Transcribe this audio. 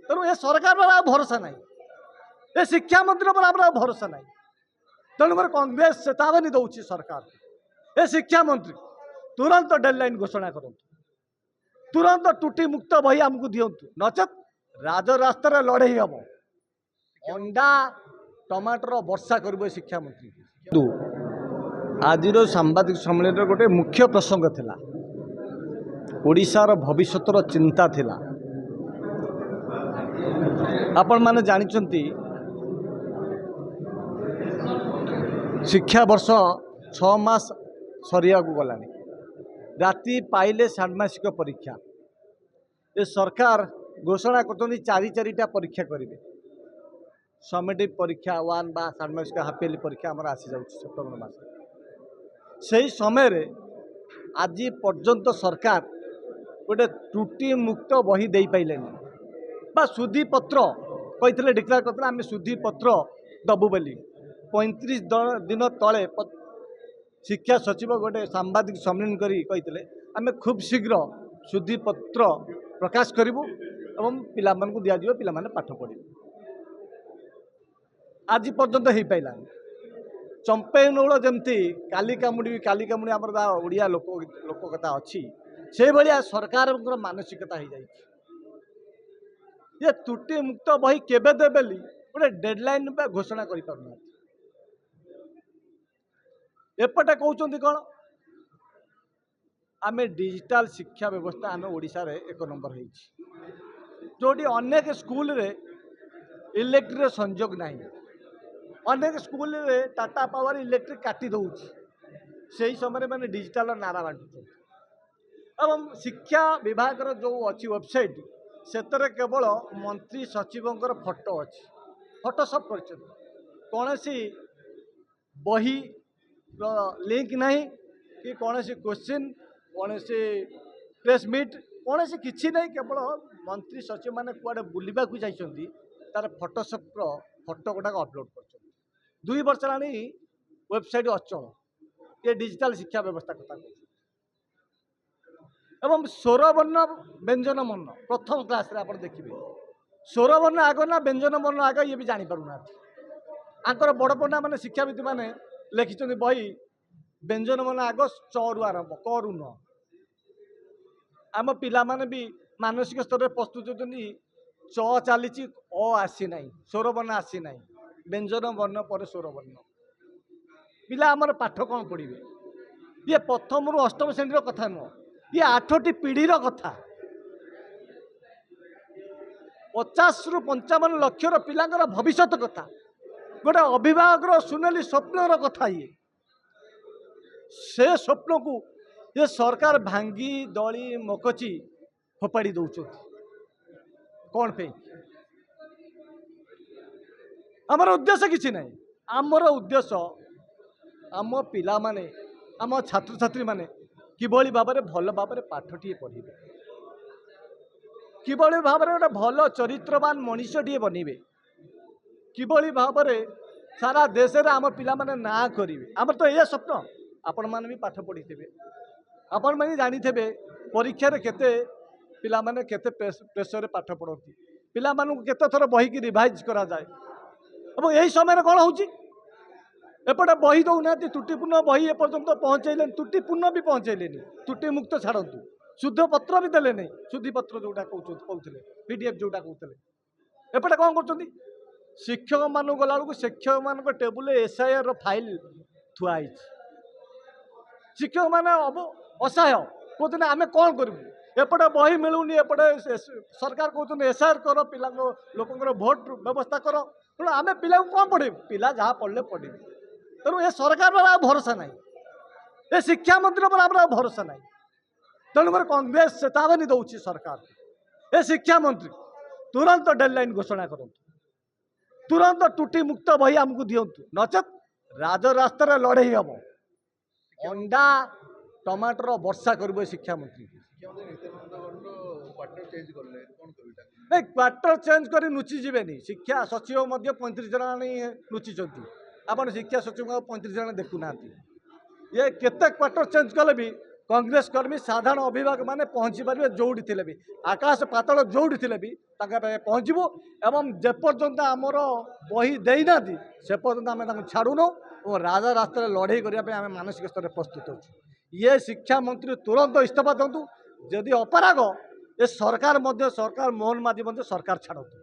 तेणु ए सरकार पर भरोसा ना ए शिक्षा मंत्री पर भरोसा ना तेणुकर कांग्रेस चेतावनी दौर सरकार ए शिक्षा मंत्री तुरंत डेडलाइन घोषणा करूँ तुरंत त्रुटि मुक्त बही आमको दिंतु नचेत राजरास्तार लड़े हम अंडा टमाटर वर्षा कर शिक्षा मंत्री आज सांबादिक सम्मेलन गोटे मुख्य प्रसंग थिला ओडिशार भविष्यतर चिंता थिला आपण माने जानिचंती शिक्षा वर्ष 6 मास सरिया को गलानी राति पाइले षाण्मासिक परीक्षा ये सरकार घोषणा कर चारिटा परीक्षा करेंगे समेटिव परीक्षा 1 बा षाण्मासिक हाफियरली परीक्षा आमर आसी जाउछि सेप्टेम्बर मास से समय रे आज पर्यंत सरकार गोटे त्रुटि मुक्त बही दे पाइलेनी बा सुधी पत्र कही डिक्लेयर करते आम सुधी पत्र दबु बोली 35 दिन तले शिक्षा सचिव गोटे सांबादिक सम्मेलन करी आम खूब शीघ्र सुधी पत्र प्रकाश करूँ एवं पिला दिज्व पिला पाठ पढ़े आज पर्यंत हो पाला चंपे नौल जमती काली कामुड़ी आम ओडिया लोककथा अच्छी से भाया सरकार मानसिकता हो जाए ये त्रुटि मुक्त बही केबे देबेली गोटे डेडलाइन घोषणा कर पारना एपटे कहते कौन आम डिजिटल शिक्षा व्यवस्था आम ओडिशा रे 1 नंबर जोटी अनेक स्कूल रे इलेक्ट्रिक संजोग नहीं अनेक स्कूल रे टाटा पावर इलेक्ट्रिक काटी दौर से समय मैंने डिजिटल नारा बांटुचे एवं शिक्षा विभाग जो अच्छी वेबसाइट से केवल मंत्री सचिवंकर फोटो अच्छी फोटोशॉप कर कौन सी बही लिंक नहीं कि कौन सी क्वेश्चन कौन सी प्रेस मीट कौन सी किसी नहीं केवल मंत्री सचिव मैंने कुआडे बुलवा जाइए तार फोटोशॉप फोटो गुड़ाक अपलोड कर 2 वर्ष होगा वेबसाइट अचल ये डिजिटल शिक्षा व्यवस्था कथा एवं स्वरवर्ण व्यंजन वर्ण प्रथम क्लास रे आप देखिए स्वरवर्ण आग ना व्यंजन वर्ण आग ये भी जानीपारूना आंकर बड़ पढ़ा मैंने शिक्षाविद मैंने लिखिं बही व्यंजन वर्ण आग चरु आरंभ करू न आम पिला माने भी मानसिक स्तर में प्रस्तुत होती च चली अ आसी ना स्वरवर्ण आसी ना व्यंजन वर्ण पर स्वरवर्ण पिला आमर पाठ कौन पढ़े ये प्रथम रु अष्टम श्रेणी कथा नुह ये 8टी पीढ़ीर कथा 50 रु 55 लक्षर पिलांकर भविष्य कथा गोटे अभिभावक सुनेली स्वप्नर कथा ये से स्वप्न को ये सरकार भांगी दली मकची फोपाड़ी दौरान कौन पे आमर उद्देश्य किसी ना आमर उद्देश्य आम पिला माने आम छात्र छात्री माने किभली भाव में भल भाव में पाठटी पढ़े किभली भाव में गोटे भल चरित्रवान मनीषटीए बनइबे किभली भाव में सारा देश रे आम पिला माने ना करेंगे आमर तो ये स्वप्न आपण मैंने भी पाठ पढ़ी थे आपण मैंने जानी थे परीक्षा रे केते पिला माने केते प्रेसर रे पाठ पढ़ती पिला मानू केते थर बही की रिवाइज करा जाए अब यही समय कौन होची एपटे बही दौना त्रुटिपूर्ण बही एपर्यंत पहुँचैले त्रुटिपूर्ण भी पहुँचैले त्रुटि मुक्त छाड़ू शुद्ध पत्र भी देले नहीं शुद्धि पत्र जोटा कहते पीडीएफ जोटा कहते एपटे कौन कर शिक्षक मान गला शिक्षक मान टेबुल एसआईआर फाइल थुआई शिक्षक मैंने असहाय कहते आम कौन करूँ एपटे बही मिलूनी एपटे सरकार कहते एसआईआर कर पिला लोक भोट व्यवस्था कर तेणु आम पिला कौन पढ़े पिला जहाँ पढ़ले पढ़े तेणु ये सरकार पर भरोसा ना ये शिक्षा मंत्री पर भरोसा ना तेणुकर कांग्रेस चेतावनी दौर सरकार ए शिक्षा मंत्री तुरंत डेडलाइन घोषणा करूँ तुरंत त्रुटि मुक्त बही आमको दिंतु नचेत राजरास्तार लड़े हम अंडा टमाटर वर्षा कर शिक्षा मंत्री क्वार्टर चेंज कर नुची जीवेनी शिक्षा सचिव 35 जन नुची आप शिक्षा सचिव 35 जन देखुना ये केते क्वार्टर चेंज कले भी कांग्रेस कर्मी साधारण अभिभावक मैंने पहुँची पारे जोड़ी थे भी आकाश पातल जोड़ी थे भी पहुँचबू एवं जेपर्यंत आमर बही देना से पर्यंत आम छाड़ून और राजा रास्ता लड़े करने आम मानसिक स्तर में प्रस्तुत हो ये शिक्षा मंत्री तुरंत इस्तीफा दिंतु जदि अपराग ए सरकार मोहन माझी सरकार छाड़तु।